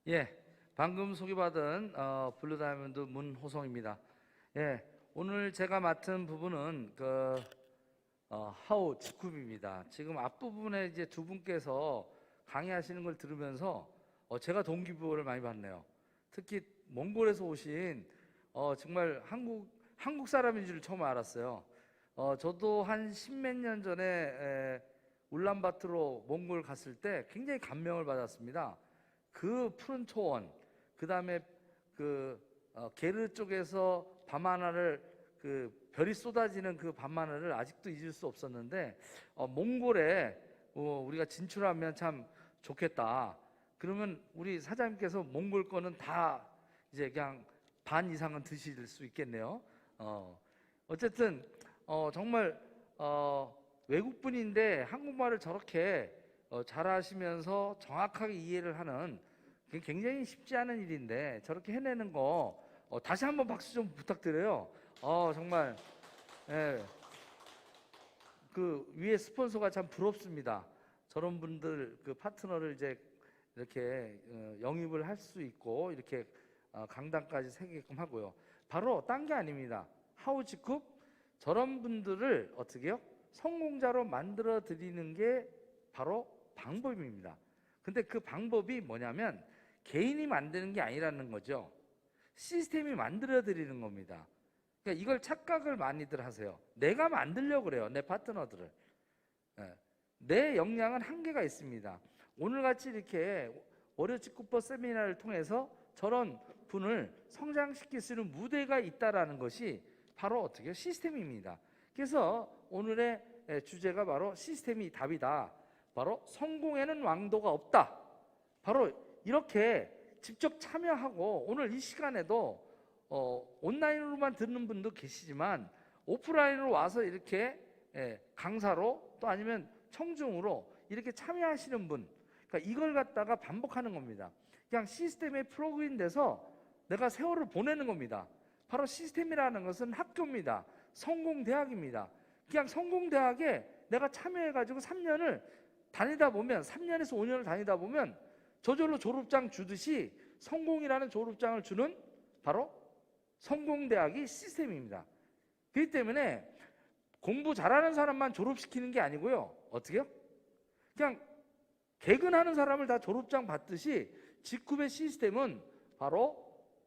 예, 방금 소개받은 블루다이아몬드 문호성입니다. 예, 오늘 제가 맡은 부분은 하우 직굽입니다. 지금 앞부분에 이제 두 분께서 강의하시는 걸 들으면서 제가 동기부여를 많이 받네요. 특히 몽골에서 오신 정말 한국 사람인 줄 처음 알았어요. 저도 한 십몇 년 전에 울란바토르로 몽골 갔을 때 굉장히 감명을 받았습니다. 그 푸른 초원, 그 다음에 게르 쪽에서 밤하늘을 별이 쏟아지는 그 밤하늘을 아직도 잊을 수 없었는데 몽골에 우리가 진출하면 참 좋겠다. 그러면 우리 사장님께서 몽골 거는 다 이제 그냥 반 이상은 드실 수 있겠네요. 어쨌든 정말 외국분인데 한국말을 저렇게 잘하시면서 정확하게 이해를 하는 그게 굉장히 쉽지 않은 일인데 저렇게 해내는 거 다시 한번 박수 좀 부탁드려요. 정말 예, 그 위에 스폰서가 참 부럽습니다. 저런 분들 그 파트너를 이제 이렇게 영입을 할 수 있고 이렇게 강당까지 새게끔 하고요. 바로 딴 게 아닙니다. 하우지쿱 저런 분들을 어떻게요? 성공자로 만들어 드리는 게 바로 방법입니다. 근데 그 방법이 뭐냐면 개인이 만드는 게 아니라는 거죠. 시스템이 만들어 드리는 겁니다. 그러니까 이걸 착각을 많이들 하세요. 내가 만들려고 그래요. 내 파트너들을. 내 역량은 한계가 있습니다. 오늘같이 이렇게 월요직구법 세미나를 통해서 저런 분을 성장시킬 수 있는 무대가 있다라는 것이 바로 어떻게 시스템입니다. 그래서 오늘의 주제가 바로 시스템이 답이다. 바로 성공에는 왕도가 없다. 바로 이렇게 직접 참여하고 오늘 이 시간에도 온라인으로만 듣는 분도 계시지만 오프라인으로 와서 이렇게 강사로 또 아니면 청중으로 이렇게 참여하시는 분, 그러니까 이걸 갖다가 반복하는 겁니다. 그냥 시스템에 플러그인 돼서 내가 세월을 보내는 겁니다. 바로 시스템이라는 것은 학교입니다. 성공대학입니다. 그냥 성공대학에 내가 참여해가지고 3년을 다니다 보면 3년에서 5년을 다니다 보면 저절로 졸업장 주듯이 성공이라는 졸업장을 주는 바로 성공대학이 시스템입니다. 그렇기 때문에 공부 잘하는 사람만 졸업시키는 게 아니고요. 어떻게요? 그냥 개근하는 사람을 다 졸업장 받듯이 직급의 시스템은 바로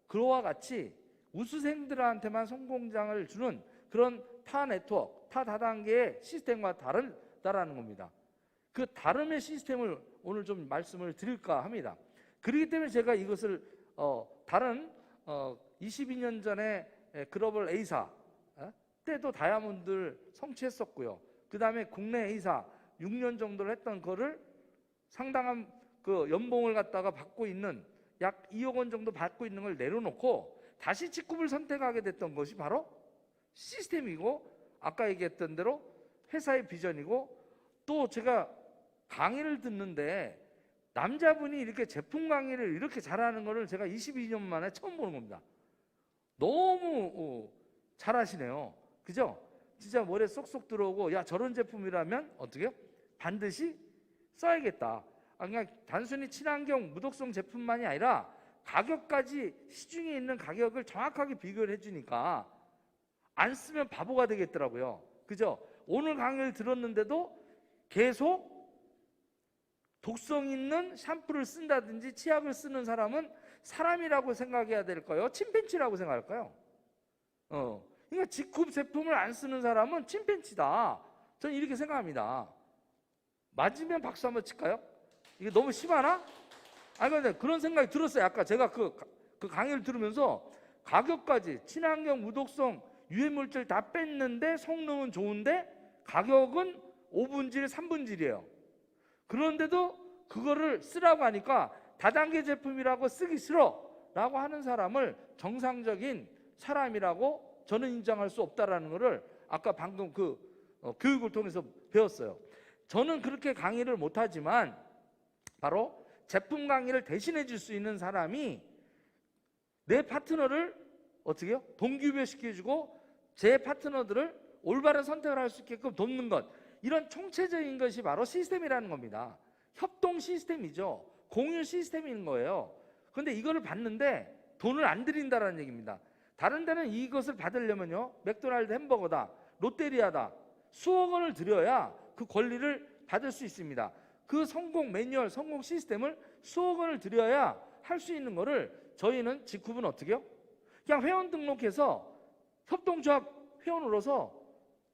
그와 같이 우수생들한테만 성공장을 주는 그런 타 네트워크, 타 다단계의 시스템과 다르다라는 겁니다. 그 다름의 시스템을 오늘 좀 말씀을 드릴까 합니다. 그렇기 때문에 제가 이것을 다른 22년 전에 글로벌 A사 때도 다이아몬드를 성취했었고요. 그 다음에 국내 A사 6년 정도를 했던 거를 상당한 그 연봉을 갖다가 받고 있는 약 2억 원 정도 받고 있는 걸 내려놓고 다시 직급을 선택하게 됐던 것이 바로 시스템이고 아까 얘기했던 대로 회사의 비전이고 또 제가 강의를 듣는데 남자분이 이렇게 제품 강의를 이렇게 잘하는 거를 제가 22년 만에 처음 보는 겁니다. 너무 잘하시네요. 그죠? 진짜 머리에 쏙쏙 들어오고 야 저런 제품이라면 어떻게요? 반드시 써야겠다. 그냥 단순히 친환경 무독성 제품만이 아니라 가격까지 시중에 있는 가격을 정확하게 비교를 해주니까 안 쓰면 바보가 되겠더라고요. 그죠? 오늘 강의를 들었는데도 계속 독성 있는 샴푸를 쓴다든지 치약을 쓰는 사람은 사람이라고 생각해야 될까요? 침팬지라고 생각할까요? 그러니까 직급 제품을 안 쓰는 사람은 침팬지다. 저는 이렇게 생각합니다. 맞으면 박수 한번 칠까요? 이게 너무 심하나? 근데 그런 생각이 들었어요. 아까 제가 그 강의를 들으면서 가격까지 친환경 무독성 유해물질 다 뺐는데 성능은 좋은데 가격은 5분질 3분질이에요. 그런데도 그거를 쓰라고 하니까 다단계 제품이라고 쓰기 싫어 라고 하는 사람을 정상적인 사람이라고 저는 인정할 수 없다라는 것을 아까 방금 교육을 통해서 배웠어요. 저는 그렇게 강의를 못하지만 바로 제품 강의를 대신해 줄 수 있는 사람이 내 파트너를 어떻게 해요? 동기부여시켜주고 제 파트너들을 올바른 선택을 할 수 있게끔 돕는 것, 이런 총체적인 것이 바로 시스템이라는 겁니다. 협동 시스템이죠. 공유 시스템인 거예요. 근데 이거를 받는데 돈을 안 들인다라는 얘기입니다. 다른 데는 이것을 받으려면요, 맥도날드 햄버거다, 롯데리아다, 수억 원을 들여야 그 권리를 받을 수 있습니다. 그 성공 매뉴얼, 성공 시스템을 수억 원을 들여야 할 수 있는 거를 저희는 직후은 어떻게 해요? 그냥 회원 등록해서 협동조합 회원으로서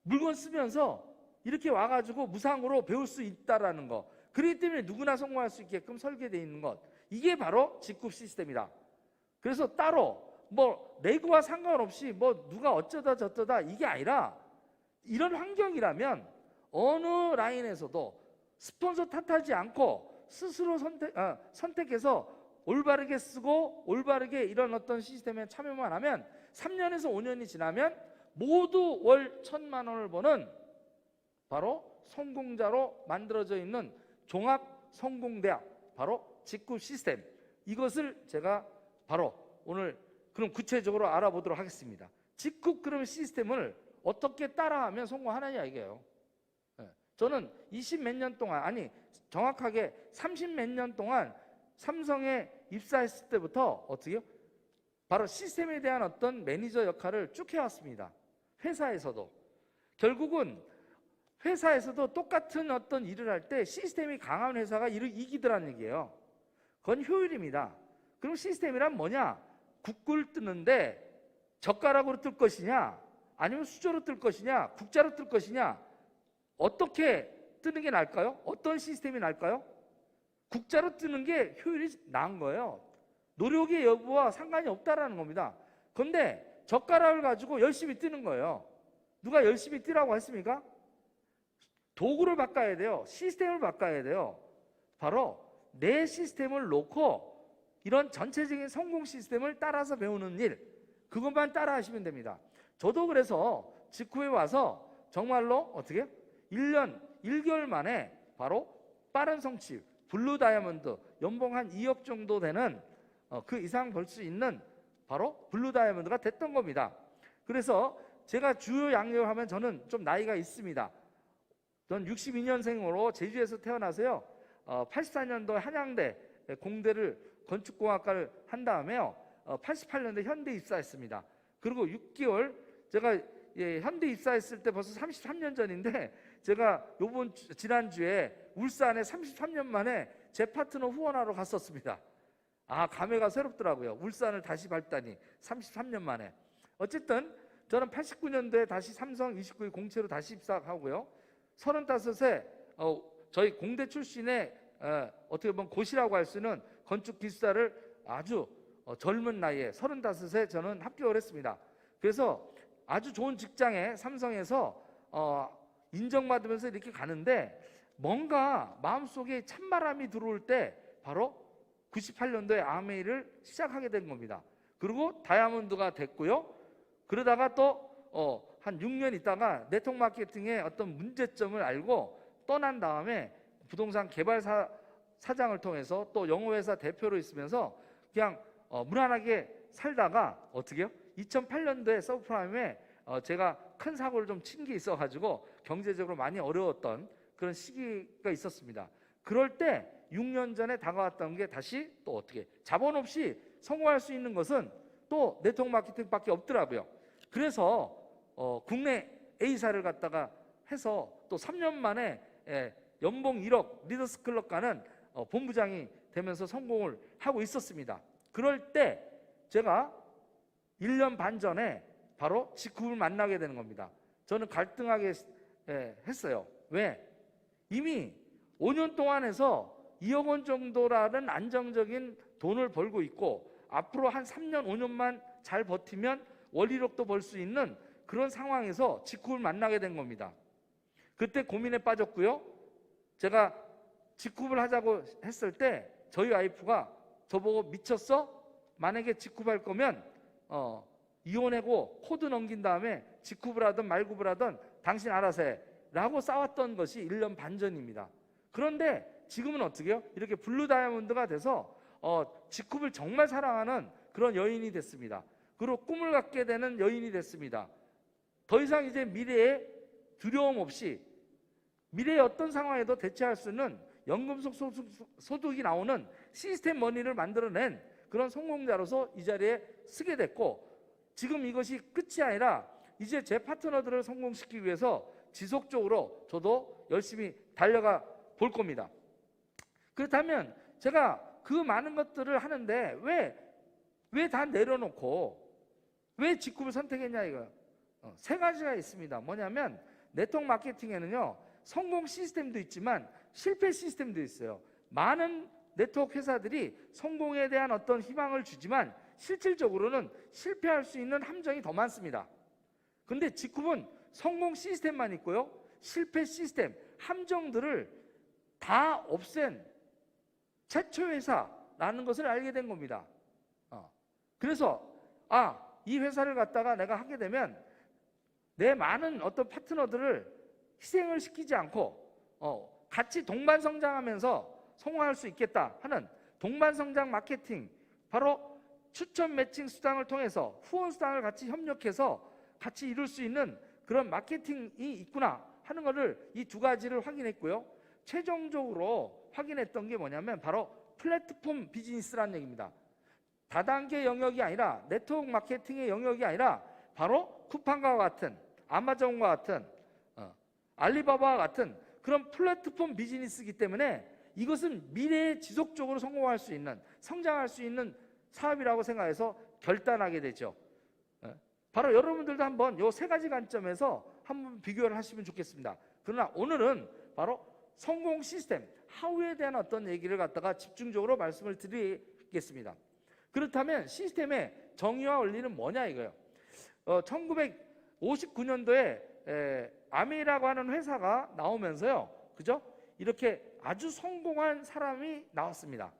물건 쓰면서 이렇게 와가지고 무상으로 배울 수 있다라는 거. 그렇기 때문에 누구나 성공할 수 있게끔 설계되어 있는 것. 이게 바로 직급 시스템이다. 그래서 따로 뭐 레그와 상관없이 뭐 누가 어쩌다 저쩌다 이게 아니라, 이런 환경이라면 어느 라인에서도 스폰서 탓하지 않고 스스로 선택해서 올바르게 쓰고 올바르게 이런 어떤 시스템에 참여만 하면 3년에서 5년이 지나면 모두 월 1,000만 원을 버는 바로 성공자로 만들어져 있는 종합 성공대학, 바로 직급 시스템. 이것을 제가 바로 오늘 그럼 구체적으로 알아보도록 하겠습니다. 직급 그럼 시스템을 어떻게 따라하면 성공하느냐 이게요. 저는 20 몇 년 동안, 아니 정확하게 30 몇 년 동안 삼성에 입사했을 때부터 어떻게 해요? 바로 시스템에 대한 어떤 매니저 역할을 쭉 해왔습니다. 회사에서도 결국은 회사에서도 똑같은 어떤 일을 할 때 시스템이 강한 회사가 이기더라는 얘기예요. 그건 효율입니다. 그럼 시스템이란 뭐냐? 국을 뜨는데 젓가락으로 뜰 것이냐, 아니면 수저로 뜰 것이냐, 국자로 뜰 것이냐, 어떻게 뜨는 게 나을까요? 어떤 시스템이 나을까요? 국자로 뜨는 게 효율이 나은 거예요. 노력의 여부와 상관이 없다라는 겁니다. 그런데 젓가락을 가지고 열심히 뜨는 거예요. 누가 열심히 뜨라고 했습니까? 도구를 바꿔야 돼요. 시스템을 바꿔야 돼요. 바로 내 시스템을 놓고 이런 전체적인 성공 시스템을 따라서 배우는 일, 그것만 따라 하시면 됩니다. 저도 그래서 직후에 와서 정말로 어떻게 1년 1개월 만에 바로 빠른 성취, 블루 다이아몬드, 연봉 한 2억 정도 되는 그 이상 벌 수 있는 바로 블루 다이아몬드가 됐던 겁니다. 그래서 제가 주요 양력을 하면 저는 좀 나이가 있습니다. 전 62년생으로 제주에서 태어나서요, 84년도 한양대 공대를 건축공학과를 한 다음에요, 88년도에 현대 입사했습니다. 그리고 6개월 제가 현대 입사했을 때 벌써 33년 전인데, 제가 지난주에 울산에 33년 만에 제 파트너 후원하러 갔었습니다. 아, 감회가 새롭더라고요. 울산을 다시 밟다니 33년 만에. 어쨌든 저는 89년도에 다시 삼성 29기 공채로 다시 입사하고요, 35세 저희 공대 출신의 어떻게 보면 고시라고 할 수 있는 건축 기술사를 아주 젊은 나이에 35세 저는 합격을 했습니다. 그래서 아주 좋은 직장에 삼성에서 인정받으면서 이렇게 가는데, 뭔가 마음속에 찬바람이 들어올 때 바로 98년도에 아메이를 시작하게 된 겁니다. 그리고 다이아몬드가 됐고요. 그러다가 또 한 6년 있다가 네트워크 마케팅의 어떤 문제점을 알고 떠난 다음에 부동산 개발사 사장을 통해서 또 영어회사 대표로 있으면서 그냥 무난하게 살다가 어떻게 해요? 2008년도에 서브프라임에 제가 큰 사고를 좀 친 게 있어가지고 경제적으로 많이 어려웠던 그런 시기가 있었습니다. 그럴 때 6년 전에 다가왔던 게 다시 또 어떻게 자본 없이 성공할 수 있는 것은 또 네트워크 마케팅밖에 없더라고요. 그래서 국내 A사를 갖다가 해서 또 3년 만에 연봉 1억 리더스 클럽 가는 본부장이 되면서 성공을 하고 있었습니다. 그럴 때 제가 1년 반 전에 바로 직후를 만나게 되는 겁니다. 저는 갈등하게 했어요. 왜? 이미 5년 동안 해서 2억 원 정도라는 안정적인 돈을 벌고 있고, 앞으로 한 3년 5년만 잘 버티면 월 1억도 벌 수 있는 그런 상황에서 직후를 만나게 된 겁니다. 그때 고민에 빠졌고요. 제가 직후를 하자고 했을 때 저희 와이프가 저보고 미쳤어? 만약에 직후할 거면 이혼하고 코드 넘긴 다음에 직후를 하든 말구를 하든 당신 알아서 해 라고 싸웠던 것이 1년 반 전입니다. 그런데 지금은 어떻게 해요? 이렇게 블루 다이아몬드가 돼서 직후를 정말 사랑하는 그런 여인이 됐습니다. 그리고 꿈을 갖게 되는 여인이 됐습니다. 더 이상 이제 미래에 두려움 없이 미래의 어떤 상황에도 대처할 수 있는 연금속 소득이 나오는 시스템 머니를 만들어낸 그런 성공자로서 이 자리에 쓰게 됐고, 지금 이것이 끝이 아니라 이제 제 파트너들을 성공시키기 위해서 지속적으로 저도 열심히 달려가 볼 겁니다. 그렇다면 제가 그 많은 것들을 하는데 왜 다 내려놓고 왜 직급을 선택했냐 이거예요. 세 가지가 있습니다. 뭐냐면 네트워크 마케팅에는요, 성공 시스템도 있지만 실패 시스템도 있어요. 많은 네트워크 회사들이 성공에 대한 어떤 희망을 주지만 실질적으로는 실패할 수 있는 함정이 더 많습니다. 근데 직급은 성공 시스템만 있고요, 실패 시스템, 함정들을 다 없앤 최초 회사라는 것을 알게 된 겁니다. 그래서 이 회사를 갖다가 내가 하게 되면 내 많은 어떤 파트너들을 희생을 시키지 않고 같이 동반 성장하면서 성공할 수 있겠다 하는 동반 성장 마케팅, 바로 추천 매칭 수단을 통해서 후원 수단을 같이 협력해서 같이 이룰 수 있는 그런 마케팅이 있구나 하는 것을 이 두 가지를 확인했고요. 최종적으로 확인했던 게 뭐냐면 바로 플랫폼 비즈니스라는 얘기입니다. 다단계 영역이 아니라, 네트워크 마케팅의 영역이 아니라 바로 쿠팡과 같은, 아마존과 같은, 알리바바와 같은 그런 플랫폼 비즈니스이기 때문에 이것은 미래에 지속적으로 성공할 수 있는, 성장할 수 있는 사업이라고 생각해서 결단하게 되죠. 바로 여러분들도 한번 이 세 가지 관점에서 한번 비교를 하시면 좋겠습니다. 그러나 오늘은 바로 성공 시스템, 하우에 대한 어떤 얘기를 갖다가 집중적으로 말씀을 드리겠습니다. 그렇다면 시스템의 정의와 원리는 뭐냐 이거예요. 1959년도에 아메이라고 하는 회사가 나오면서요, 그죠? 이렇게 아주 성공한 사람이 나왔습니다.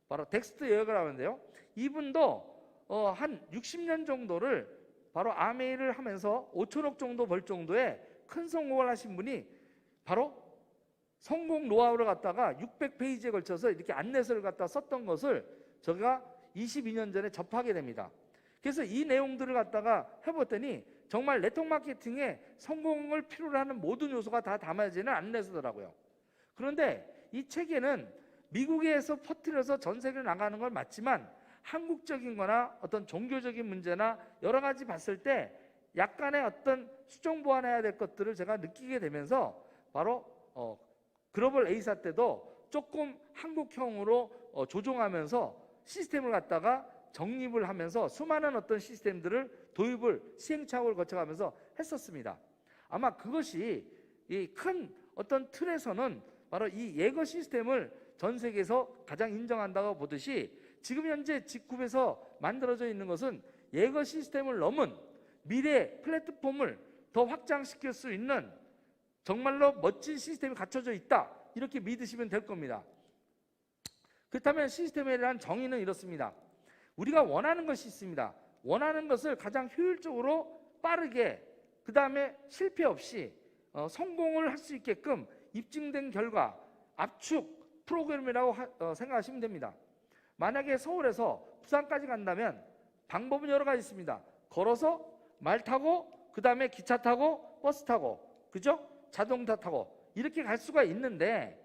바로 덱스터 예어가 하는데요, 이분도 한 60년 정도를 바로 아메이를 하면서 5천억 정도 벌 정도의 큰 성공을 하신 분이 바로 성공 노하우를 갖다가 600페이지에 걸쳐서 이렇게 안내서를 갖다 썼던 것을 제가 22년 전에 접하게 됩니다. 그래서 이 내용들을 갖다가 해봤더니 정말 네트워크 마케팅에 성공을 필요로 하는 모든 요소가 다 담아지는 안내서더라고요. 그런데 이 책에는 미국에서 퍼뜨려서 전 세계로 나가는 건 맞지만 한국적인 거나 어떤 종교적인 문제나 여러 가지 봤을 때 약간의 어떤 수정 보완해야 될 것들을 제가 느끼게 되면서 바로 글로벌 A사 때도 조금 한국형으로 조정하면서 시스템을 갖다가 정립을 하면서 수많은 어떤 시스템들을 도입을, 시행착오를 거쳐가면서 했었습니다. 아마 그것이 이 큰 어떤 틀에서는 바로 이 예거 시스템을 전 세계에서 가장 인정한다고 보듯이, 지금 현재 직급에서 만들어져 있는 것은 예거 시스템을 넘은 미래 플랫폼을 더 확장시킬 수 있는 정말로 멋진 시스템이 갖춰져 있다, 이렇게 믿으시면 될 겁니다. 그렇다면 시스템에 대한 정의는 이렇습니다. 우리가 원하는 것이 있습니다. 원하는 것을 가장 효율적으로 빠르게, 그 다음에 실패 없이 성공을 할 수 있게끔 입증된 결과, 압축 프로그램이라고 생각하시면 됩니다. 만약에 서울에서 부산까지 간다면 방법은 여러 가지 있습니다. 걸어서, 말 타고, 그 다음에 기차 타고, 버스 타고, 그죠? 자동차 타고 이렇게 갈 수가 있는데,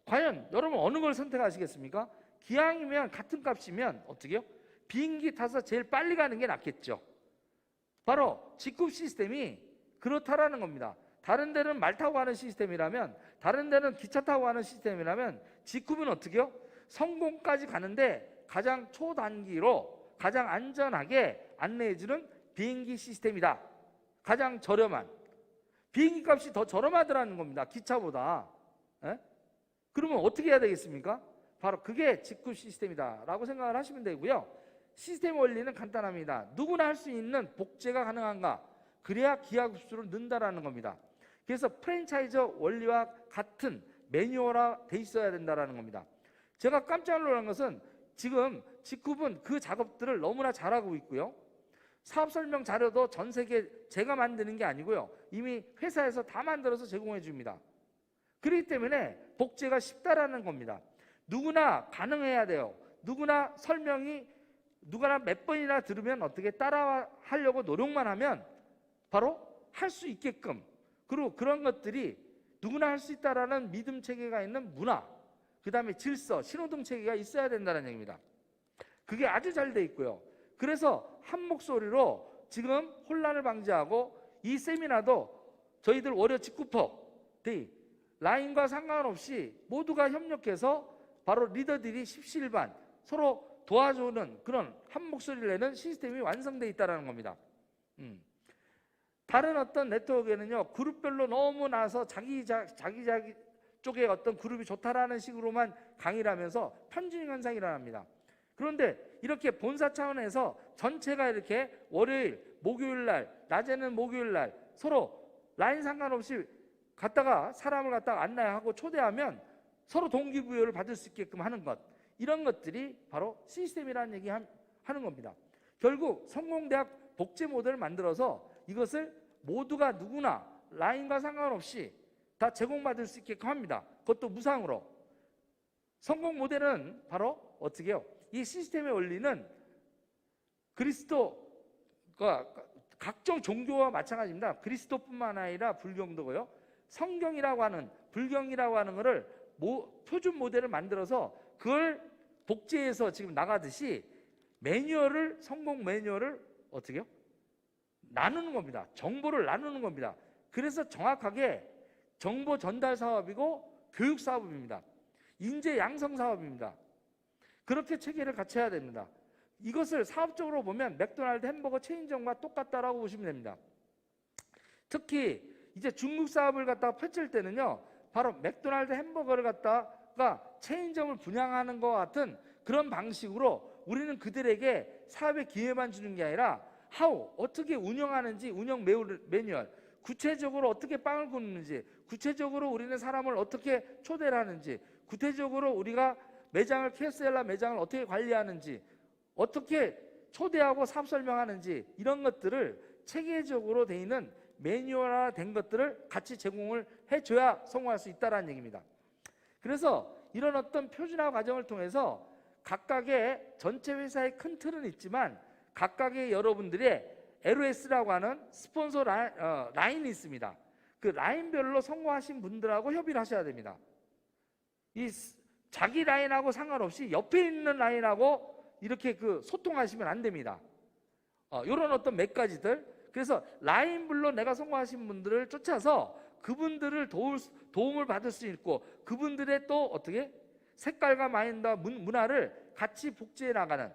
과연 여러분 어느 걸 선택하시겠습니까? 기왕이면 같은 값이면 어떻게 해요? 비행기 타서 제일 빨리 가는 게 낫겠죠. 바로 직급 시스템이 그렇다라는 겁니다. 다른 데는 말 타고 가는 시스템이라면, 다른 데는 기차 타고 가는 시스템이라면, 직급은 어떻게 해요? 성공까지 가는데 가장 초단기로 가장 안전하게 안내해주는 비행기 시스템이다. 가장 저렴한. 비행기 값이 더 저렴하더라는 겁니다, 기차보다. 그러면 어떻게 해야 되겠습니까? 바로 그게 직급 시스템이다 라고 생각을 하시면 되고요. 시스템 원리는 간단합니다. 누구나 할 수 있는 복제가 가능한가? 그래야 기하급수를 넣는다라는 겁니다. 그래서 프랜차이즈 원리와 같은 매뉴얼화 돼 있어야 된다라는 겁니다. 제가 깜짝 놀란 것은 지금 직급은 그 작업들을 너무나 잘하고 있고요. 사업 설명 자료도 전 세계 제가 만드는 게 아니고요, 이미 회사에서 다 만들어서 제공해 줍니다. 그렇기 때문에 복제가 쉽다라는 겁니다. 누구나 가능해야 돼요. 누구나 설명이 누구나 몇 번이나 들으면 어떻게 따라 하려고 노력만 하면 바로 할 수 있게끔, 그리고 그런 것들이 누구나 할 수 있다라는 믿음 체계가 있는 문화, 그 다음에 질서, 신호등 체계가 있어야 된다는 얘기입니다. 그게 아주 잘 돼 있고요. 그래서 한 목소리로 지금 혼란을 방지하고 이 세미나도 저희들 월요 직구퍼 라인과 상관없이 모두가 협력해서 바로 리더들이 십시일반 서로 도와주는 그런 한 목소리를 내는 시스템이 완성되어 있다는 겁니다. 다른 어떤 네트워크에는요, 그룹별로 너무 나서 자기 쪽에 어떤 그룹이 좋다라는 식으로만 강의를 하면서 편중 현상이 일어납니다. 그런데 이렇게 본사 차원에서 전체가 이렇게 월요일, 목요일 날, 낮에는 목요일 날 서로 라인 상관없이 사람을 안내하고 초대하면 서로 동기부여를 받을 수 있게끔 하는 것, 이런 것들이 바로 시스템이라는 얘기 하는 겁니다. 결국 성공대학 복제 모델을 만들어서 이것을 모두가 누구나 라인과 상관없이 다 제공받을 수 있게끔 합니다. 그것도 무상으로. 성공 모델은 바로 어떻게 해요? 이 시스템의 원리는 그리스도가 각종 종교와 마찬가지입니다. 그리스도뿐만 아니라 불경도고요. 성경이라고 하는, 불경이라고 하는 것을 표준 모델을 만들어서 그걸 복제해서 지금 나가듯이 성공 매뉴얼을 어떻게 해요? 나누는 겁니다. 정보를 나누는 겁니다. 그래서 정확하게 정보 전달 사업이고 교육 사업입니다. 인재 양성 사업입니다. 그렇게 체계를 갖춰야 됩니다. 이것을 사업적으로 보면 맥도날드 햄버거 체인점과 똑같다라고 보시면 됩니다. 특히 이제 중국 사업을 펼칠 때는요, 바로 맥도날드 햄버거를 체인점을 분양하는 것 같은 그런 방식으로 우리는 그들에게 사업의 기회만 주는 게 아니라 어떻게 운영하는지, 운영 매뉴얼, 구체적으로 어떻게 빵을 굽는지, 구체적으로 우리는 사람을 어떻게 초대를 하는지, 구체적으로 우리가 매장을 캐스엘라 매장을 어떻게 관리하는지, 어떻게 초대하고 사업 설명하는지, 이런 것들을 체계적으로 돼 있는 매뉴얼화된 것들을 같이 제공을 해줘야 성공할 수 있다는 얘기입니다. 그래서 이런 어떤 표준화 과정을 통해서 각각의 전체 회사의 큰 틀은 있지만 각각의 여러분들의 LOS라고 하는 스폰서 라인이 있습니다. 그 라인별로 성공하신 분들하고 협의를 하셔야 됩니다. 이 자기 라인하고 상관없이 옆에 있는 라인하고 이렇게 소통하시면 안 됩니다. 이런 어떤 몇 가지들. 그래서 라인별로 내가 성공하신 분들을 쫓아서 그분들을 도움을 받을 수 있고 그분들의 또 어떻게 색깔과 마인드와 문화를 같이 복제해 나가는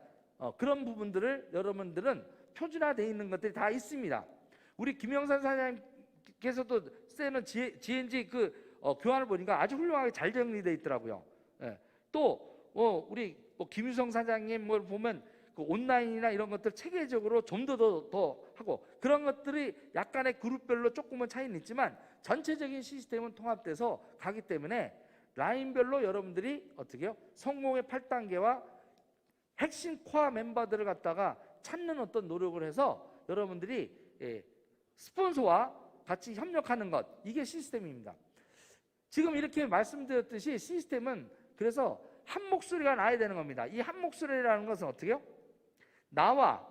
그런 부분들을 여러분들은 표준화되어 있는 것들이 다 있습니다. 우리 김영선 사장님께서도 쓰는 GNG 교환을 보니까 아주 훌륭하게 잘 정리되어 있더라고요. 예. 또 우리 김유성 사장님 보면 온라인이나 이런 것들 체계적으로 좀 더 하고 그런 것들이 약간의 그룹별로 조금은 차이는 있지만 전체적인 시스템은 통합돼서 가기 때문에 라인별로 여러분들이 어떻게 해요? 성공의 8단계와 핵심 코어 멤버들을 찾는 어떤 노력을 해서 여러분들이 스폰서와 같이 협력하는 것, 이게 시스템입니다. 지금 이렇게 말씀드렸듯이 시스템은 그래서 한 목소리가 나야 되는 겁니다. 이 한 목소리라는 것은 어떻게 해요? 나와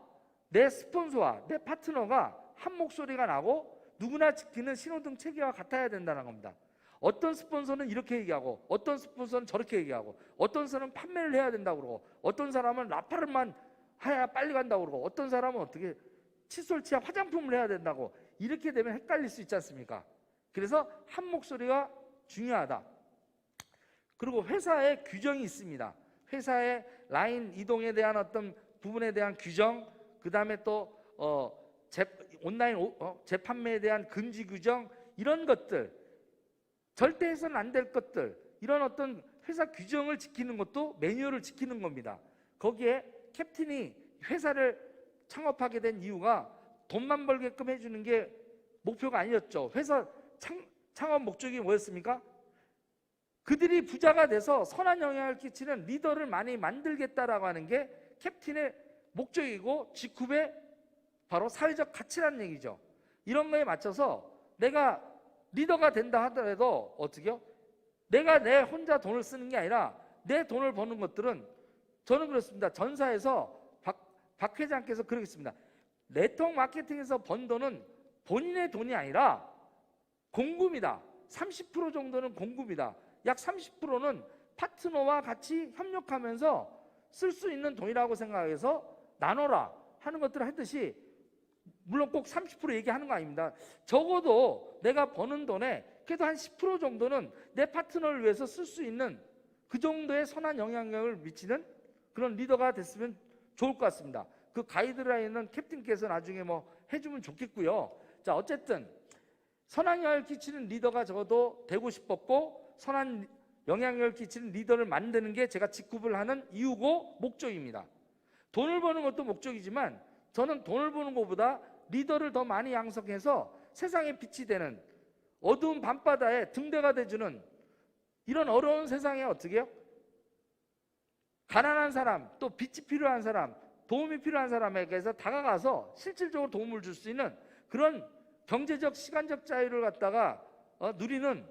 내 스폰서와 내 파트너가 한 목소리가 나고 누구나 지키는 신호등 체계와 같아야 된다는 겁니다. 어떤 스폰서는 이렇게 얘기하고 어떤 스폰서는 저렇게 얘기하고 어떤 사람은 판매를 해야 된다고 그러고 어떤 사람은 라파를만 해야 빨리 간다고 그러고 어떤 사람은 어떻게 칫솔 치아 화장품을 해야 된다고, 이렇게 되면 헷갈릴 수 있지 않습니까? 그래서 한 목소리가 중요하다. 그리고 회사의 규정이 있습니다. 회사의 라인 이동에 대한 어떤 부분에 대한 규정, 그 다음에 또 온라인 재판매에 대한 금지 규정, 이런 것들, 절대 해서는 안 될 것들, 이런 어떤 회사 규정을 지키는 것도 매뉴얼을 지키는 겁니다. 거기에 캡틴이 회사를 창업하게 된 이유가 돈만 벌게끔 해주는 게 목표가 아니었죠. 회사 창업 목적이 뭐였습니까? 그들이 부자가 돼서 선한 영향을 끼치는 리더를 많이 만들겠다라고 하는 게 캡틴의 목적이고 지쿱의 바로 사회적 가치라는 얘기죠. 이런 거에 맞춰서 내가 리더가 된다 하더라도 어떻게요? 내가 내 혼자 돈을 쓰는 게 아니라 내 돈을 버는 것들은, 저는 그렇습니다. 전사에서 박 회장께서 그러겠습니다. 네트워크 마케팅에서 번 돈은 본인의 돈이 아니라 공급이다. 30% 정도는 공급이다. 약 30%는 파트너와 같이 협력하면서 쓸 수 있는 돈이라고 생각해서 나눠라 하는 것들을 했듯이, 물론 꼭 30% 얘기하는 거 아닙니다. 적어도 내가 버는 돈에 그래도 한 10% 정도는 내 파트너를 위해서 쓸 수 있는 그 정도의 선한 영향력을 미치는 그런 리더가 됐으면 좋을 것 같습니다. 그 가이드라인은 캡틴께서 나중에 뭐 해주면 좋겠고요. 자, 어쨌든 선한 영향을 끼치는 리더가 적어도 되고 싶었고, 선한 영향력을 끼치는 리더를 만드는 게 제가 직급을 하는 이유고 목적입니다. 돈을 버는 것도 목적이지만 저는 돈을 버는 것보다 리더를 더 많이 양성해서 세상에 빛이 되는, 어두운 밤바다에 등대가 돼주는 이런 어려운 세상에 어떻게 해요? 가난한 사람, 또 빛이 필요한 사람, 도움이 필요한 사람에게서 다가가서 실질적으로 도움을 줄 수 있는 그런 경제적, 시간적 자유를 갖다가 누리는,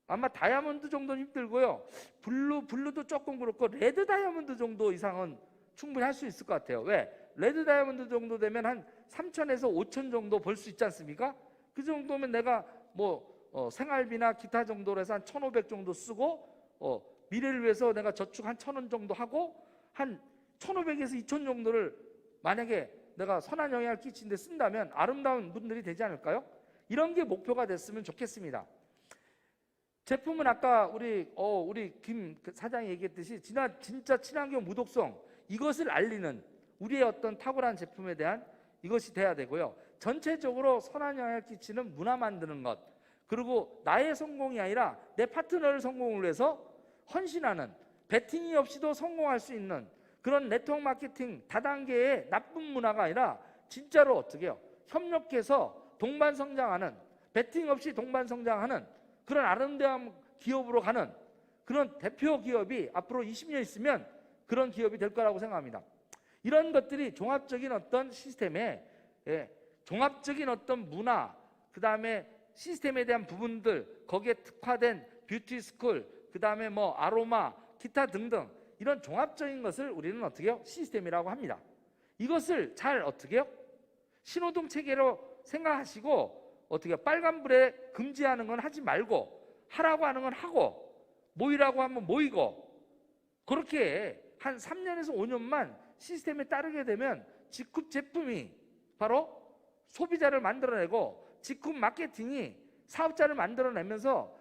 아마 다이아몬드 정도는 힘들고요. 블루도 조금 그렇고 레드 다이아몬드 정도 이상은 충분히 할 수 있을 것 같아요. 왜? 레드 다이아몬드 정도 되면 한 3천에서 5천 정도 벌 수 있지 않습니까? 그 정도면 내가 뭐 생활비나 기타 정도로 해서 한 1,500 정도 쓰고, 미래를 위해서 내가 저축 한 1,000원 정도 하고, 한 1,500에서 2,000 정도를 만약에 내가 선한 영향을 끼치는 데 쓴다면 아름다운 분들이 되지 않을까요? 이런 게 목표가 됐으면 좋겠습니다. 제품은 아까 우리 김 사장이 얘기했듯이 진짜 친환경 무독성, 이것을 알리는 우리의 어떤 탁월한 제품에 대한 이것이 돼야 되고요. 전체적으로 선한 영향을 끼치는 문화 만드는 것, 그리고 나의 성공이 아니라 내 파트너를 성공을 위해서 헌신하는, 베팅이 없이도 성공할 수 있는 그런 네트워크 마케팅 다단계의 나쁜 문화가 아니라 진짜로 어떻게 해요? 협력해서 동반 성장하는, 베팅 없이 동반 성장하는 그런 아름다운 기업으로 가는 그런 대표 기업이 앞으로 20년 있으면 그런 기업이 될 거라고 생각합니다. 이런 것들이 종합적인 어떤 시스템에, 종합적인 어떤 문화, 그 다음에 시스템에 대한 부분들, 거기에 특화된 뷰티 스쿨, 그 다음에 뭐 아로마, 기타 등등 이런 종합적인 것을 우리는 어떻게 해요? 시스템이라고 합니다. 이것을 잘 어떻게 해요? 신호등 체계로 생각하시고, 어떻게 해요? 빨간불에 금지하는 건 하지 말고, 하라고 하는 건 하고, 모이라고 하면 모이고, 그렇게 한 3년에서 5년만 시스템에 따르게 되면 직급 제품이 바로 소비자를 만들어내고, 직급 마케팅이 사업자를 만들어내면서,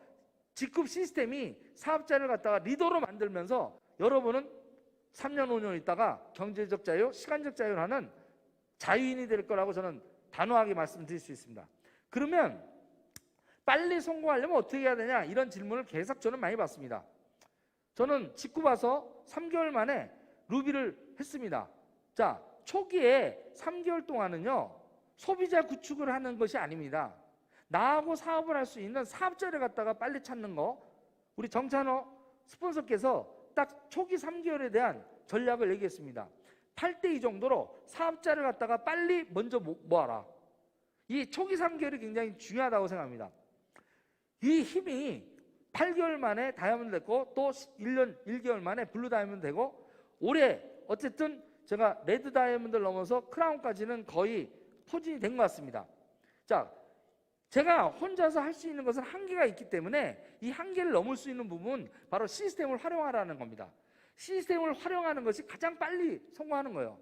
직급 시스템이 사업자를 갖다가 리더로 만들면서 여러분은 3년 5년 있다가 경제적 자유, 시간적 자유를 하는 자유인이 될 거라고 저는 단호하게 말씀드릴 수 있습니다. 그러면 빨리 성공하려면 어떻게 해야 되냐, 이런 질문을 계속 저는 많이 받습니다. 저는 직구 봐서 3개월 만에 루비를 했습니다. 자, 초기에 3개월 동안은요, 소비자 구축을 하는 것이 아닙니다. 나하고 사업을 할 수 있는 사업자를 갖다가 빨리 찾는 거, 우리 정찬호 스폰서께서 딱 초기 3개월에 대한 전략을 얘기했습니다. 8대2 정도로 사업자를 갖다가 빨리 먼저 모아라. 이 초기 3개월이 굉장히 중요하다고 생각합니다. 이 힘이 8개월 만에 다이아몬드 됐고, 또 1년 1개월 만에 블루 다이아몬드 되고, 올해 어쨌든 제가 레드 다이아몬드를 넘어서 크라운까지는 거의 포진이 된 것 같습니다. 자, 제가 혼자서 할 수 있는 것은 한계가 있기 때문에 이 한계를 넘을 수 있는 부분, 바로 시스템을 활용하라는 겁니다. 시스템을 활용하는 것이 가장 빨리 성공하는 거예요.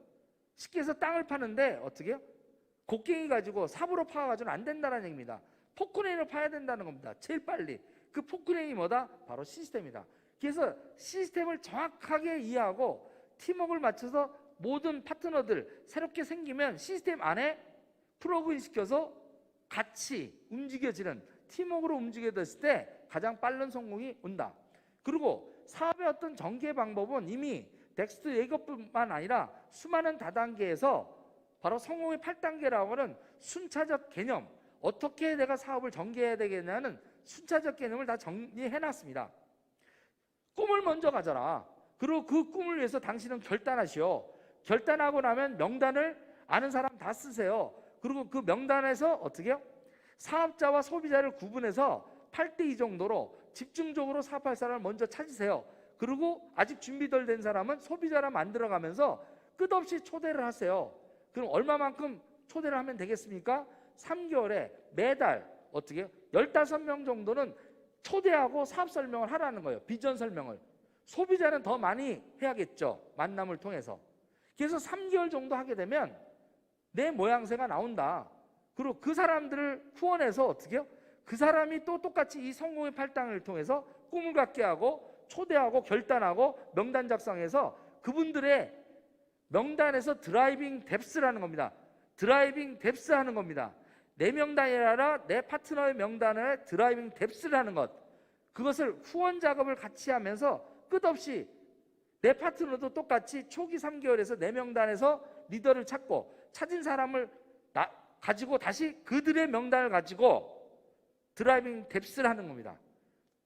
쉽게 해서 땅을 파는데 어떻게 해요? 곡괭이 가지고 삽으로 파가지고는 안 된다는 얘기입니다. 포크레인을 파야 된다는 겁니다. 제일 빨리. 그 포크레인이 뭐다? 바로 시스템이다. 그래서 시스템을 정확하게 이해하고 팀워크를 맞춰서 모든 파트너들 새롭게 생기면 시스템 안에 플러그인 시켜서 같이 움직여지는, 팀워크로 움직여졌을 때 가장 빠른 성공이 온다. 그리고 사업의 어떤 전개 방법은 이미 넥스트 예거뿐만 아니라 수많은 다단계에서 바로 성공의 8단계라고 하는 순차적 개념, 어떻게 내가 사업을 전개해야 되겠냐는 순차적 개념을 다 정리해놨습니다. 꿈을 먼저 가져라. 그리고 그 꿈을 위해서 당신은 결단하시오. 결단하고 나면 명단을 아는 사람 다 쓰세요. 그리고 그 명단에서 어떻게 해요? 사업자와 소비자를 구분해서 8대2 정도로 집중적으로 사업할 사람을 먼저 찾으세요. 그리고 아직 준비 덜 된 사람은 소비자라 만들어가면서 끝없이 초대를 하세요. 그럼 얼마만큼 초대를 하면 되겠습니까? 3개월에 매달 어떻게 해요? 15명 정도는 초대하고 사업 설명을 하라는 거예요. 비전 설명을. 소비자는 더 많이 해야겠죠. 만남을 통해서. 그래서 3개월 정도 하게 되면 내 모양새가 나온다. 그리고 그 사람들을 후원해서 어떻게 해요? 그 사람이 또 똑같이 이 성공의 팔당을 통해서 꿈을 갖게 하고 초대하고 결단하고 명단 작성해서 그분들의 명단에서 드라이빙 뎁스라는 겁니다. 드라이빙 뎁스 하는 겁니다. 내 명단이 아니라 내 파트너의 명단에 드라이빙 뎁스를 하는 것. 그것을 후원 작업을 같이 하면서 끝없이 내 파트너도 똑같이 초기 3개월에서 내 명단에서 리더를 찾은 사람을 가지고 다시 그들의 명단을 가지고 드라이빙 뎁스를 하는 겁니다.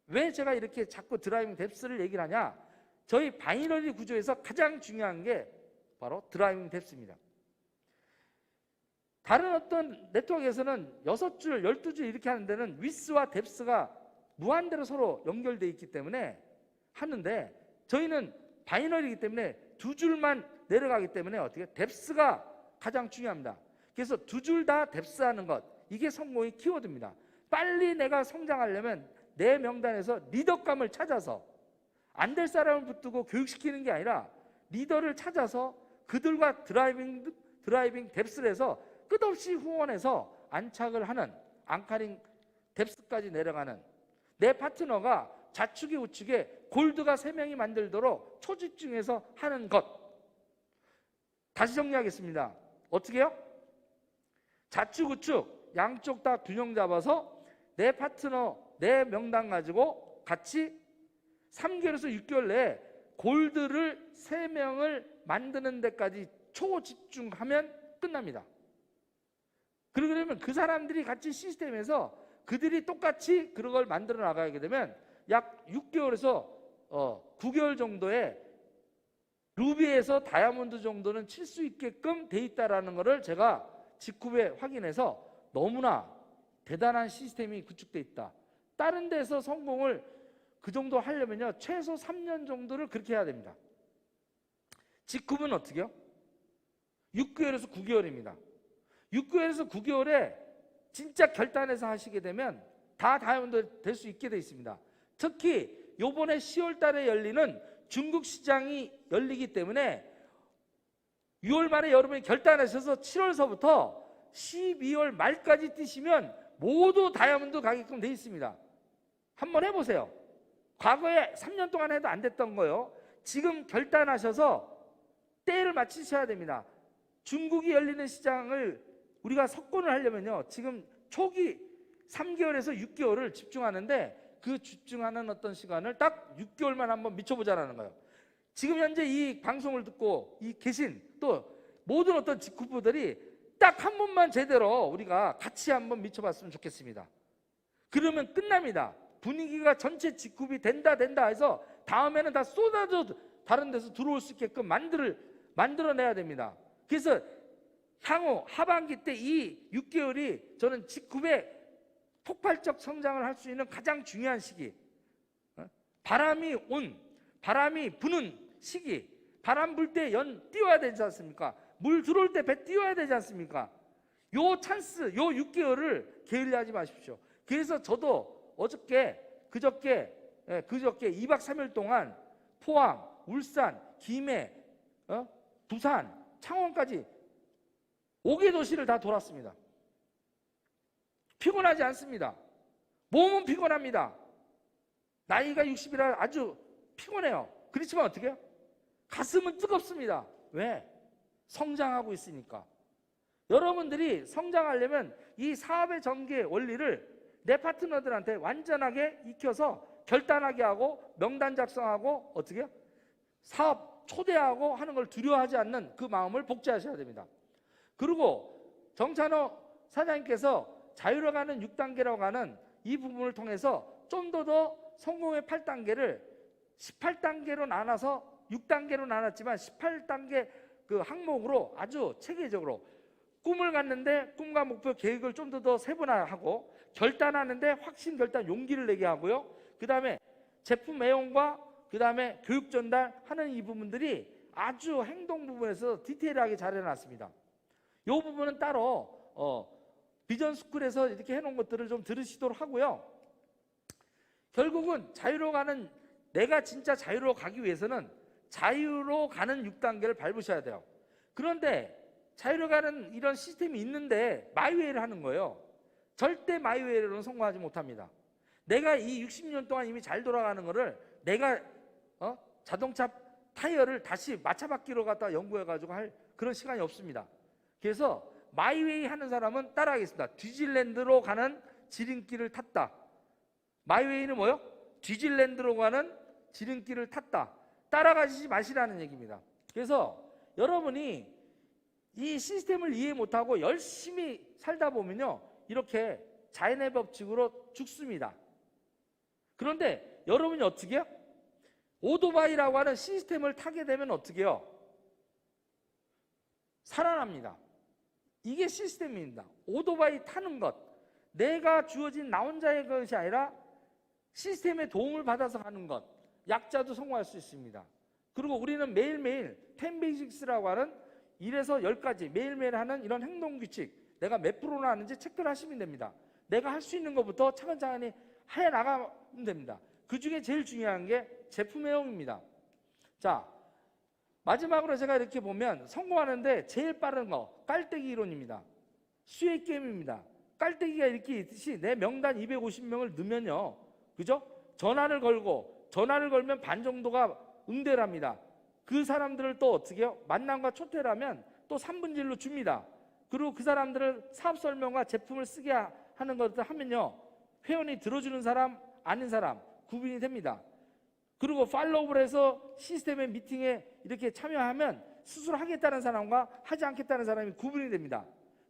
왜 제가 이렇게 자꾸 드라이빙 뎁스를 얘기를 하냐? 저희 바이너리 구조에서 가장 중요한 게 바로 드라이빙 뎁스입니다. 다른 어떤 네트워크에서는 6줄, 12줄 이렇게 하는 데는 위스와 뎁스가 무한대로 서로 연결되어 있기 때문에 하는데 저희는 바이너리이기 때문에 2줄만 내려가기 때문에 어떻게 뎁스가 가장 중요합니다. 그래서 2줄 다 뎁스하는 것, 이게 성공의 키워드입니다. 빨리 내가 성장하려면 내 명단에서 리더감을 찾아서 안 될 사람을 붙들고 교육시키는 게 아니라 리더를 찾아서 그들과 드라이빙 뎁스를 해서 끝없이 후원해서 안착을 하는 앙카링 뎁스까지 내려가는 내 파트너가 좌측에 우측에 골드가 3명이 만들도록 초집중해서 하는 것. 다시 정리하겠습니다. 어떻게 해요? 좌측 우측 양쪽 다 균형 잡아서 내 파트너 내 명단 가지고 같이 3개월에서 6개월 내에 골드를 3명을 만드는 데까지 초집중하면 끝납니다. 그러면 그 사람들이 같이 시스템에서 그들이 똑같이 그런 걸 만들어 나가게 되면 약 6개월에서 9개월 정도의 루비에서 다이아몬드 정도는 칠 수 있게끔 돼 있다라는 것을 제가 직후에 확인해서 너무나 대단한 시스템이 구축돼 있다. 다른 데서 성공을 그 정도 하려면요 최소 3년 정도를 그렇게 해야 됩니다. 직후는 어떻게 해요? 6개월에서 9개월입니다. 6개월에서 9개월에 진짜 결단해서 하시게 되면 다 다이아몬드 될 수 있게 돼 있습니다. 특히 요번에 10월 달에 열리는 중국 시장이 열리기 때문에 6월 말에 여러분이 결단하셔서 7월서부터 12월 말까지 뛰시면 모두 다이아몬드 가게끔 돼 있습니다. 한번 해보세요. 과거에 3년 동안 해도 안 됐던 거요. 지금 결단하셔서 때를 맞추셔야 됩니다. 중국이 열리는 시장을 우리가 석권을 하려면요 지금 초기 3개월에서 6개월을 집중하는데 그 집중하는 어떤 시간을 딱 6개월만 한번 미쳐보자라는 거예요. 지금 현재 이 방송을 듣고 계신 또 모든 어떤 직후부들이 딱 한 번만 제대로 우리가 같이 한번 미쳐봤으면 좋겠습니다. 그러면 끝납니다. 분위기가 전체 직후비 된다 해서 다음에는 다 쏟아져 다른 데서 들어올 수 있게끔 만들어내야 됩니다. 그래서 향후 하반기 때 이 6개월이 저는 직후에 폭발적 성장을 할 수 있는 가장 중요한 시기. 바람이 부는 시기. 바람 불 때 연 띄워야 되지 않습니까? 물 들어올 때 배 띄워야 되지 않습니까? 요 찬스, 요 6개월을 게을리하지 마십시오. 그래서 저도 그저께 2박 3일 동안 포항, 울산, 김해, 부산, 창원까지 5개 도시를 다 돌았습니다. 피곤하지 않습니다. 몸은 피곤합니다. 나이가 60이라 아주 피곤해요. 그렇지만 어떻게 해요? 가슴은 뜨겁습니다. 왜? 성장하고 있으니까. 여러분들이 성장하려면 이 사업의 전개 원리를 내 파트너들한테 완전하게 익혀서 결단하게 하고 명단 작성하고 어떻게 해요? 사업 초대하고 하는 걸 두려워하지 않는 그 마음을 복제하셔야 됩니다. 그리고 정찬호 사장님께서 자유로가는 6단계라고 하는 이 부분을 통해서 좀 더 성공의 8단계를 18단계로 나눠서 6단계로 나눴지만 18단계 그 항목으로 아주 체계적으로 꿈을 갖는데 꿈과 목표 계획을 좀 더 세분화하고 결단하는데 확신 결단 용기를 내게 하고요. 그 다음에 제품 애용과 그 다음에 교육 전달하는 이 부분들이 아주 행동 부분에서 디테일하게 잘 해놨습니다. 이 부분은 따로 비전 스쿨에서 이렇게 해놓은 것들을 좀 들으시도록 하고요. 결국은 자유로 가는 내가 진짜 자유로 가기 위해서는 자유로 가는 6단계를 밟으셔야 돼요. 그런데 자유로 가는 이런 시스템이 있는데 마이웨이를 하는 거예요. 절대 마이웨이로는 성공하지 못합니다. 내가 이 60년 동안 이미 잘 돌아가는 거를 내가 자동차 타이어를 다시 마차바퀴로 갖다 연구해가지고 할 그런 시간이 없습니다. 그래서 마이웨이 하는 사람은 따라하겠습니다. 뒤질랜드로 가는 지름길을 탔다. 마이웨이는 뭐요? 뒤질랜드로 가는 지름길을 탔다. 따라가지 마시라는 얘기입니다. 그래서 여러분이 이 시스템을 이해 못하고 열심히 살다 보면요, 이렇게 자연의 법칙으로 죽습니다. 그런데 여러분이 어떻게 해요? 오토바이라고 하는 시스템을 타게 되면 어떻게 해요? 살아납니다. 이게 시스템입니다. 오토바이 타는 것, 내가 주어진 나 혼자의 것이 아니라 시스템의 도움을 받아서 하는 것, 약자도 성공할 수 있습니다. 그리고 우리는 매일매일 10베이식스라고 하는 1에서 10가지 매일매일 하는 이런 행동규칙, 내가 몇 프로나 하는지 체크를 하시면 됩니다. 내가 할 수 있는 것부터 차근차근히 해나가면 됩니다. 그 중에 제일 중요한 게 제품 애용입니다. 자, 마지막으로 제가 이렇게 보면 성공하는데 제일 빠른 거 깔때기 이론입니다. 수익 게임입니다. 깔때기가 이렇게 있듯이 내 명단 250명을 넣으면요, 그죠? 전화를 걸면 반 정도가 응대를 합니다. 그 사람들을 또 어떻게 해요? 만남과 초대를 하면 또 3분질로 줍니다. 그리고 그 사람들을 사업 설명과 제품을 쓰게 하는 것을 하면요, 회원이 들어주는 사람, 아닌 사람 구분이 됩니다. 그리고 팔로우를 해서 시스템의 미팅에 이렇게 참여하면 스스로 하겠다는 사람과 하지 않겠다는 사람이 구분이 됩니다.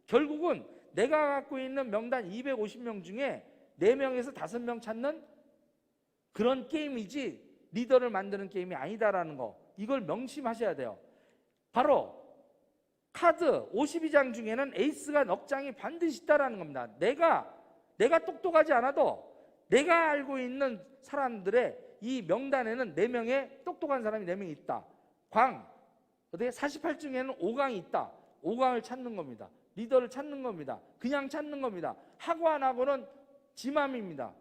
결국은 내가 갖고 있는 명단 250명 중에 4명에서 5명 찾는 그런 게임이지 리더를 만드는 게임이 아니다라는 거, 이걸 명심하셔야 돼요. 바로 카드 52장 중에는 에이스가 넉 장이 반드시 있다라는 겁니다. 내가 똑똑하지 않아도 내가 알고 있는 사람들의 이 명단에는 4명의 똑똑한 사람이 4명이 있다. 48중에는 5강이 있다. 5강을 찾는 겁니다. 리더를 찾는 겁니다. 그냥 찾는 겁니다. 하고 안 하고는 지맘입니다.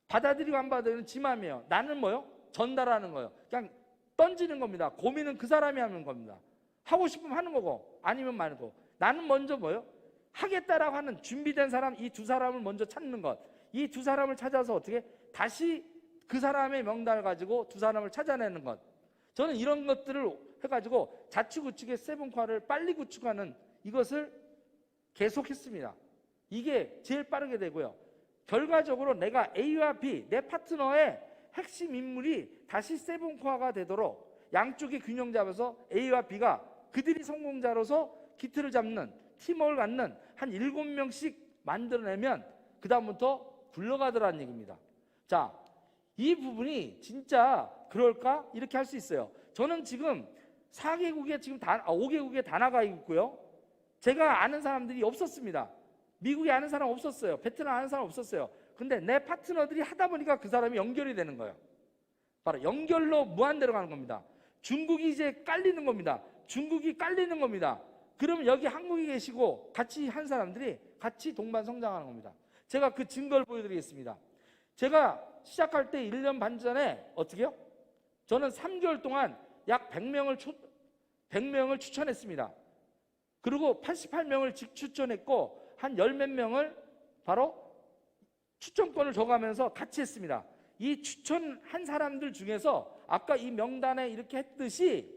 받아들이고 안 받아들이는 지맘이에요. 나는 뭐요? 전달하는 거예요. 그냥 던지는 겁니다. 고민은 그 사람이 하는 겁니다. 하고 싶으면 하는 거고 아니면 말고. 나는 먼저 뭐요? 하겠다라고 하는 준비된 사람, 이 2사람을 먼저 찾는 것. 이 2사람을 찾아서 어떻게 다시 그 사람의 명단을 가지고 2사람을 찾아내는 것. 저는 이런 것들을 해가지고 자치구축의 세븐화를 빨리 구축하는 이것을 계속했습니다. 이게 제일 빠르게 되고요. 결과적으로 내가 A와 B, 내 파트너의 핵심 인물이 다시 세븐화가 되도록 양쪽의 균형 잡아서 A와 B가 그들이 성공자로서 기틀을 잡는, 팀워크를 갖는 한 7명씩 만들어내면 그 다음부터 굴러가더라는 얘기입니다. 자, 이 부분이 진짜 그럴까? 이렇게 할 수 있어요. 저는 지금 4개국에 지금 5개국에 다 나가 있고요. 제가 아는 사람들이 없었습니다. 미국에 아는 사람 없었어요. 베트남 아는 사람 없었어요. 근데 내 파트너들이 하다 보니까 그 사람이 연결이 되는 거예요. 바로 연결로 무한대로 가는 겁니다. 중국이 이제 깔리는 겁니다. 중국이 깔리는 겁니다. 그러면 여기 한국에 계시고 같이 한 사람들이 같이 동반 성장하는 겁니다. 제가 그 증거를 보여드리겠습니다. 제가 시작할 때 1년 반 전에 어떻게 해요? 저는 3개월 동안 약 100명을 추천했습니다. 그리고 88명을 직추천했고 한 10몇 명을 바로 추천권을 줘가면서 같이 했습니다. 이 추천한 사람들 중에서 아까 이 명단에 이렇게 했듯이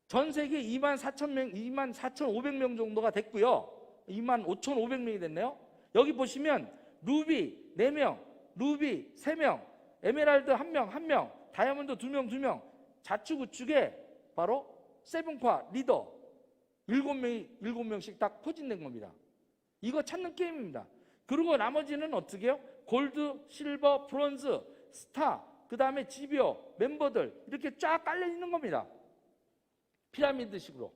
전 세계 24,000명, 24,500명 정도가 됐고요. 25,500명이 됐네요. 여기 보시면 루비 4명, 루비 3명, 에메랄드 1명, 다이아몬드 2명, 자축우측에 바로 세븐화 리더 7명씩 딱 포진된 겁니다. 이거 찾는 게임입니다. 그리고 나머지는 어떻게 해요? 골드, 실버, 브론즈, 스타, 그 다음에 지비어, 멤버들 이렇게 쫙 깔려 있는 겁니다. 피라미드식으로.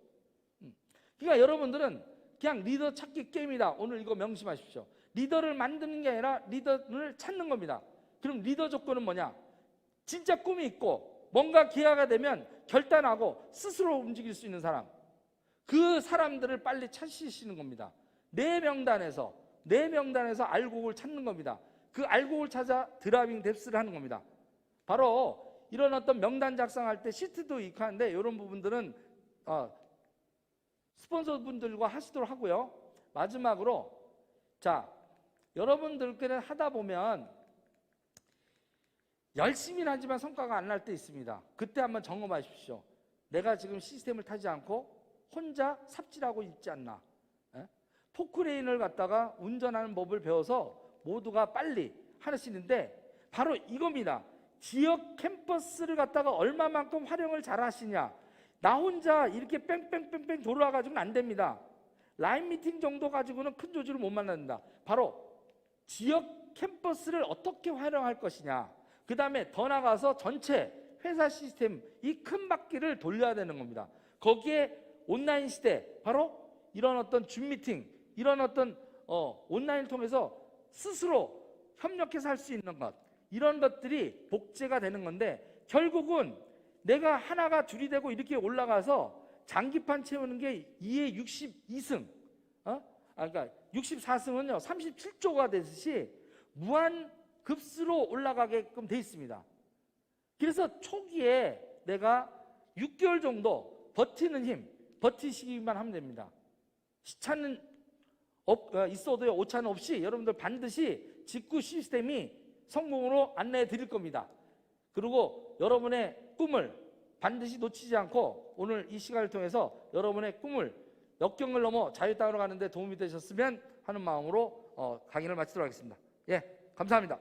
그러니까 여러분들은 그냥 리더 찾기 게임이다. 오늘 이거 명심하십시오. 리더를 만드는 게 아니라 리더를 찾는 겁니다. 그럼 리더 조건은 뭐냐? 진짜 꿈이 있고 뭔가 기회가 되면 결단하고 스스로 움직일 수 있는 사람. 그 사람들을 빨리 찾으시는 겁니다. 내 명단에서 알곡을 찾는 겁니다. 그 알곡을 찾아 드라이빙 뎁스를 하는 겁니다. 바로 이런 어떤 명단 작성할 때 시트도 있고 하는데 이런 부분들은 스폰서분들과 하시도록 하고요. 마지막으로 자, 여러분들께는 하다 보면 열심히 하지만 성과가 안 날 때 있습니다. 그때 한번 점검하십시오. 내가 지금 시스템을 타지 않고 혼자 삽질하고 있지 않나. 포크레인을 갖다가 운전하는 법을 배워서 모두가 빨리 하시는데 바로 이겁니다. 지역 캠퍼스를 갖다가 얼마만큼 활용을 잘 하시냐. 나 혼자 이렇게 뺑뺑뺑뺑 돌아가지고는 안 됩니다. 라인 미팅 정도 가지고는 큰 조직을 못 만든다. 바로 지역 캠퍼스를 어떻게 활용할 것이냐. 그 다음에 더 나가서 전체 회사 시스템 이 큰 바퀴를 돌려야 되는 겁니다. 거기에 온라인 시대 바로 이런 어떤 줌 미팅 이런 어떤 온라인을 통해서 스스로 협력해서 할 수 있는 것 이런 것들이 복제가 되는 건데 결국은 내가 하나가 둘이 되고 이렇게 올라가서 장기판 채우는 게 2의 62승 그러니까 64승은요 37조가 되듯이 무한 급수로 올라가게끔 돼 있습니다. 그래서 초기에 내가 6개월 정도 버티는 힘 버티시기만 하면 됩니다. 시차는 있어도요 오차는 없이 여러분들 반드시 직구 시스템이 성공으로 안내해 드릴 겁니다. 그리고 여러분의 꿈을 반드시 놓치지 않고 오늘 이 시간을 통해서 여러분의 꿈을 역경을 넘어 자유 땅으로 가는 데 도움이 되셨으면 하는 마음으로 강의를 마치도록 하겠습니다. 예, 감사합니다.